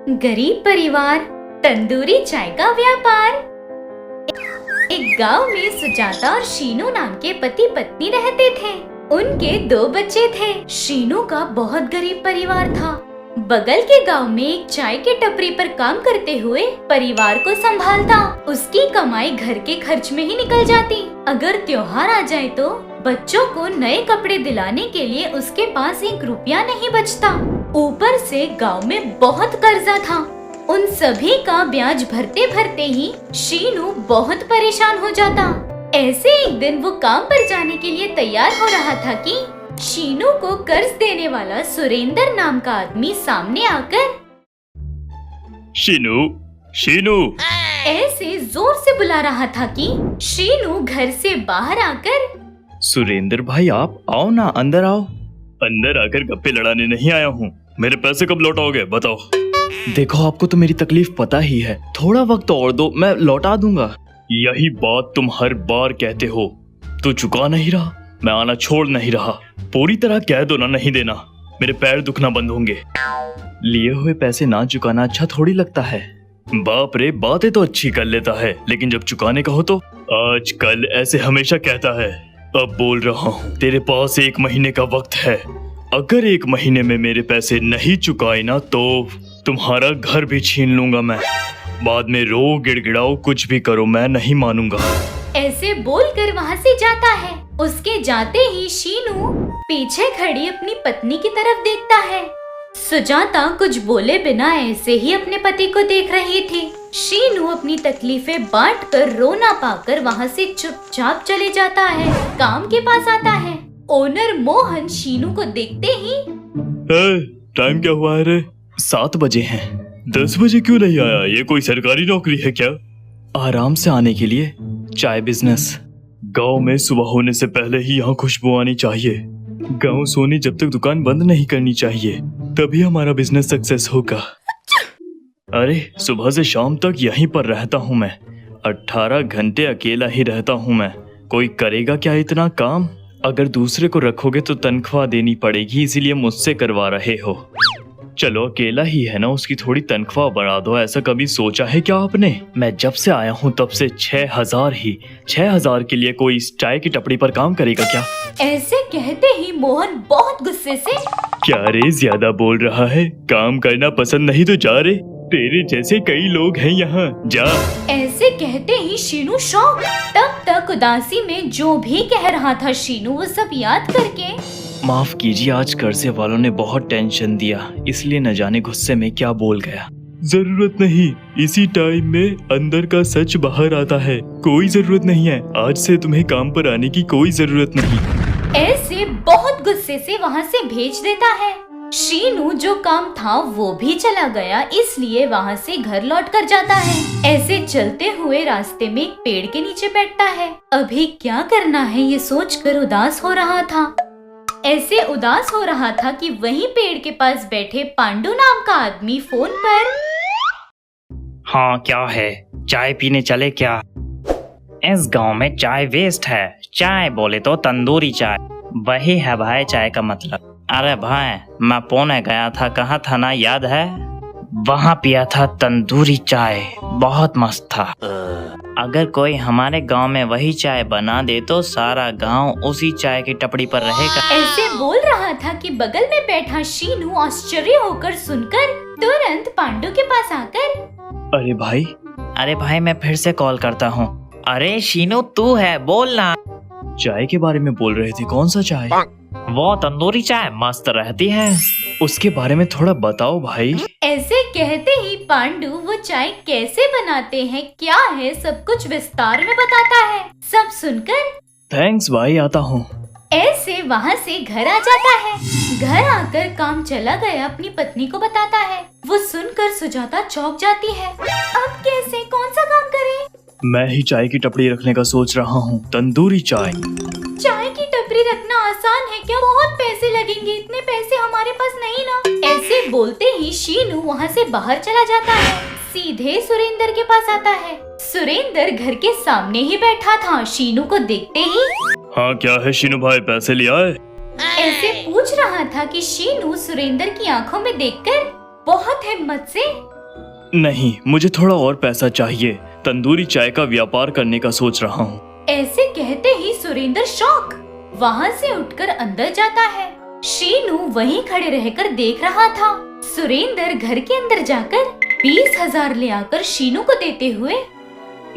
गरीब परिवार, तंदूरी चाय का व्यापार। एक गांव में सुजाता और शीनू नाम के पति पत्नी रहते थे। उनके 2 बच्चे थे। शीनू का बहुत गरीब परिवार था। बगल के गांव में एक चाय की टपरी पर काम करते हुए परिवार को संभालता। उसकी कमाई घर के खर्च में ही निकल जाती। अगर त्योहार आ जाए तो बच्चों को नए कपड़े दिलाने के लिए उसके पास 1 रुपया नहीं बचता। ऊपर से गांव में बहुत कर्जा था। उन सभी का ब्याज भरते भरते ही शीनू बहुत परेशान हो जाता। ऐसे एक दिन वो काम पर जाने के लिए तैयार हो रहा था कि शीनू को कर्ज देने वाला सुरेंद्र नाम का आदमी सामने आकर शीनू, शीनू ऐसे जोर से बुला रहा था कि शीनू घर से बाहर आकर, सुरेंद्र भाई आप आओ ना, अंदर आओ। अंदर आकर गप्पे लड़ाने नहीं आया हूँ। मेरे पैसे कब लौटाओगे बताओ। देखो आपको तो मेरी तकलीफ पता ही है, थोड़ा वक्त और दो, मैं लौटा दूंगा। यही बात तुम हर बार कहते हो। तू चुका नहीं रहा, मैं आना छोड़ नहीं रहा। पूरी तरह कह दो ना नहीं देना, मेरे पैर दुखना बंद होंगे। लिए हुए पैसे ना चुकाना अच्छा थोड़ी लगता है। बाप रे, बातें तो अच्छी कर लेता है, लेकिन जब चुकाने का हो तो आजकल ऐसे हमेशा कहता है। अब बोल रहा हूँ, तेरे पास 1 महीने का वक्त है। अगर 1 महीने में मेरे पैसे नहीं चुकाए ना तो तुम्हारा घर भी छीन लूंगा मैं। बाद में रो गिड़गिड़ाओ, कुछ भी करो, मैं नहीं मानूंगा। ऐसे बोलकर वहाँ से जाता है। उसके जाते ही शीनू पीछे खड़ी अपनी पत्नी की तरफ देखता है। सुजाता कुछ बोले बिना ऐसे ही अपने पति को देख रही थी। शीनू अपनी तकलीफें बांटकर रो ना पाकर वहाँ से चुपचाप चले जाता है। काम के पास आता है। ओनर मोहन शीनू को देखते ही, टाइम क्या हुआ है रे? 7 बजे हैं। 10 बजे क्यों नहीं आया? ये कोई सरकारी नौकरी है क्या? आराम से आने के लिए। चाय बिजनेस। गांव में सुबह होने से पहले ही यहाँ खुशबू आनी चाहिए। गांव सोनी जब तक दुकान बंद नहीं करनी चाहिए, तभी हमारा बिजनेस सक्सेस होगा। अरे सुबह से शाम तक यहीं पर रहता हूँ मैं। 18 घंटे अकेला ही रहता हूँ मैं। कोई करेगा क्या इतना काम? अगर दूसरे को रखोगे तो तनख्वाह देनी पड़ेगी, इसीलिए मुझसे करवा रहे हो। चलो अकेला ही है ना, उसकी थोड़ी तनख्वाह बढ़ा दो। ऐसा कभी सोचा है क्या आपने? मैं जब से आया हूँ तब से 6,000 के लिए कोई इस चाय की टपरी पर काम करेगा क्या? ऐसे कहते ही मोहन बहुत गुस्से से, क्या रे, ज्यादा बोल रहा है? काम करना पसंद नहीं तो जा रे, तेरे जैसे कई लोग हैं यहाँ, जा। ऐसे कहते ही शीनू शॉक। तब तक उदासी में जो भी कह रहा था शीनू वो सब याद करके, माफ कीजिए, आज कर्जे वालों ने बहुत टेंशन दिया, इसलिए न जाने गुस्से में क्या बोल गया। जरूरत नहीं, इसी टाइम में अंदर का सच बाहर आता है। कोई जरूरत नहीं है, आज से तुम्हें काम पर आने की कोई जरूरत नहीं। ऐसे बहुत गुस्से से वहाँ से भेज देता है। शीनू जो काम था वो भी चला गया, इसलिए वहाँ से घर लौट कर जाता है। ऐसे चलते हुए रास्ते में एक पेड़ के नीचे बैठता है। अभी क्या करना है ये सोचकर उदास हो रहा था। ऐसे उदास हो रहा था कि वहीं पेड़ के पास बैठे पांडु नाम का आदमी फोन पर, हाँ क्या है, चाय पीने चले क्या? इस गांव में चाय वेस्ट है। चाय बोले तो तंदूरी चाय, वही है भाई चाय का मतलब। अरे भाई, मैं पुणे गया था, कहाँ था ना, याद है? वहाँ पिया था तंदूरी चाय, बहुत मस्त था। अगर कोई हमारे गांव में वही चाय बना दे तो सारा गांव उसी चाय की टपरी पर रहेगा। ऐसे बोल रहा था कि बगल में बैठा शीनू आश्चर्य होकर सुनकर तुरंत पांडु के पास आकर, अरे भाई मैं फिर से कॉल करता हूँ। अरे शीनू तू है, बोल ना। चाय के बारे में बोल रहे थे, कौन सा चाय? वो तंदूरी चाय मस्त रहती है, उसके बारे में थोड़ा बताओ भाई। ऐसे कहते ही पांडु वो चाय कैसे बनाते हैं, क्या है, सब कुछ विस्तार में बताता है। सब सुनकर थैंक्स भाई, आता हूँ। ऐसे वहाँ से घर आ जाता है। घर आकर काम चला गया अपनी पत्नी को बताता है। वो सुनकर सुजाता चौंक जाती है। अब कैसे, कौन सा काम करे? मैं ही चाय की टपरी रखने का सोच रहा हूँ, तंदूरी चाय। चाय की टपरी रखना आसान है क्या? बहुत पैसे लगेंगे, इतने पैसे हमारे पास नहीं ना। ऐसे बोलते ही शीनू वहाँ से बाहर चला जाता है। सीधे सुरेंद्र के पास आता है। सुरेंद्र घर के सामने ही बैठा था। शीनू को देखते ही, हाँ क्या है शीनू भाई, पैसे ले आए? ऐसे पूछ रहा था कि शीनू सुरेंद्र की आंखों में देखकर बहुत हिम्मत से नहीं, मुझे थोड़ा और पैसा चाहिए। तंदूरी चाय का व्यापार करने का सोच रहा हूँ। ऐसे कहते ही सुरेंद्र शॉक वहाँ से उठकर अंदर जाता है। शीनू वहीं खड़े रहकर देख रहा था। सुरेंद्र घर के अंदर जाकर 20,000 ले आकर शीनू को देते हुए,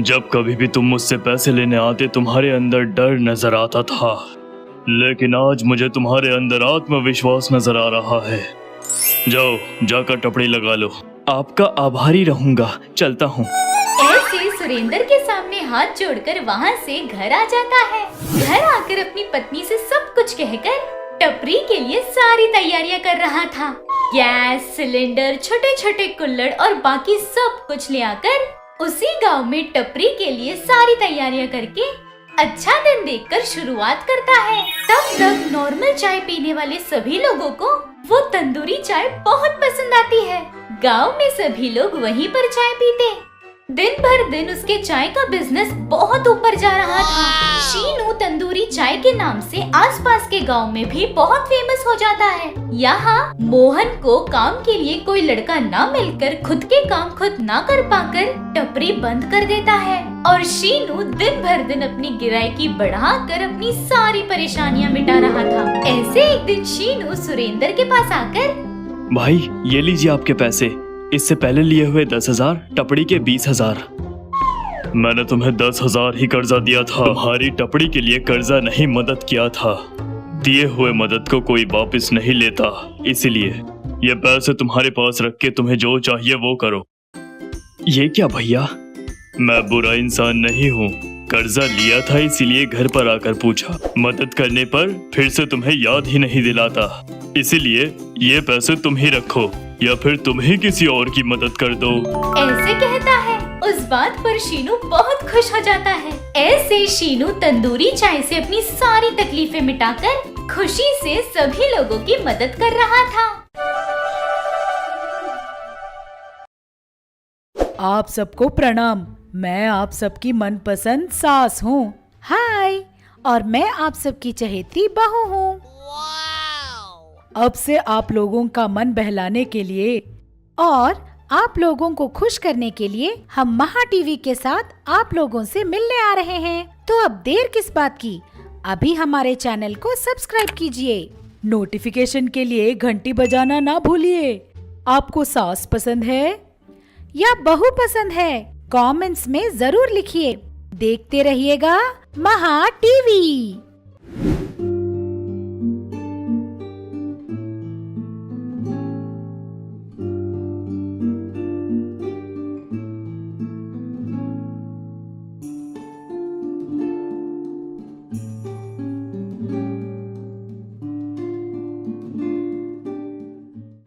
जब कभी भी तुम मुझसे पैसे लेने आते तुम्हारे अंदर डर नजर आता था, लेकिन आज मुझे तुम्हारे अंदर आत्मविश्वास नजर आ रहा है। जाओ, जाकर टपड़ी लगा लो। आपका आभारी रहूंगा, चलता हूँ। ऐसे सुरेंद्र के सामने हाथ जोड़कर वहाँ से घर आ जाता है। घर आकर अपनी पत्नी से सब कुछ कहकर टपरी के लिए सारी तैयारियां कर रहा था। गैस सिलेंडर, छोटे छोटे कुल्हड़ और बाकी सब कुछ ले आकर उसी गांव में टपरी के लिए सारी तैयारियां करके अच्छा दिन देखकर शुरुआत करता है। तब तक नॉर्मल चाय पीने वाले सभी लोगों को वो तंदूरी चाय बहुत पसंद आती है। गांव में सभी लोग वहीं पर चाय पीते। दिन भर दिन उसके चाय का बिजनेस बहुत ऊपर जा रहा था। शीनू तंदूरी चाय के नाम से आसपास के गांव में भी बहुत फेमस हो जाता है। यहाँ मोहन को काम के लिए कोई लड़का ना मिलकर खुद के काम खुद ना कर पाकर टपरी बंद कर देता है और शीनू दिन भर दिन अपनी गिराकी बढ़ाकर अपनी सारी परेशानियाँ मिटा रहा था। ऐसे एक दिन शीनू सुरेंद्र के पास आकर, भाई ये लीजिए आपके पैसे। इससे पहले लिए हुए 10,000, टपड़ी के 20,000। मैंने तुम्हें 10,000 ही कर्जा दिया था। तुम्हारी टपड़ी के लिए कर्जा नहीं, मदद किया था। दिए हुए मदद को कोई वापस नहीं लेता, इसीलिए ये पैसे तुम्हारे पास रख के तुम्हें जो चाहिए वो करो। ये क्या भैया? मैं बुरा इंसान नहीं हूँ। कर्जा लिया था इसीलिए घर पर आकर पूछा। मदद करने पर फिर से तुम्हें याद ही नहीं दिलाता, इसीलिए ये पैसे तुम ही रखो या फिर तुम ही किसी और की मदद कर दो। ऐसे कहता है। उस बात पर शीनू बहुत खुश हो जाता है। ऐसे शीनू तंदूरी चाय से अपनी सारी तकलीफें मिटाकर खुशी से सभी लोगों की मदद कर रहा था। आप सबको प्रणाम। मैं आप सबकी मनपसंद सास हूँ। हाय, और मैं आप सबकी चहेती बहू हूँ। अब से आप लोगों का मन बहलाने के लिए और आप लोगों को खुश करने के लिए हम महा टीवी के साथ आप लोगों से मिलने आ रहे हैं। तो अब देर किस बात की, अभी हमारे चैनल को सब्सक्राइब कीजिए। नोटिफिकेशन के लिए घंटी बजाना ना भूलिए। आपको सास पसंद है या बहू पसंद है? कमेंट्स में जरूर लिखिए। देखते रहिएगा महा टीवी।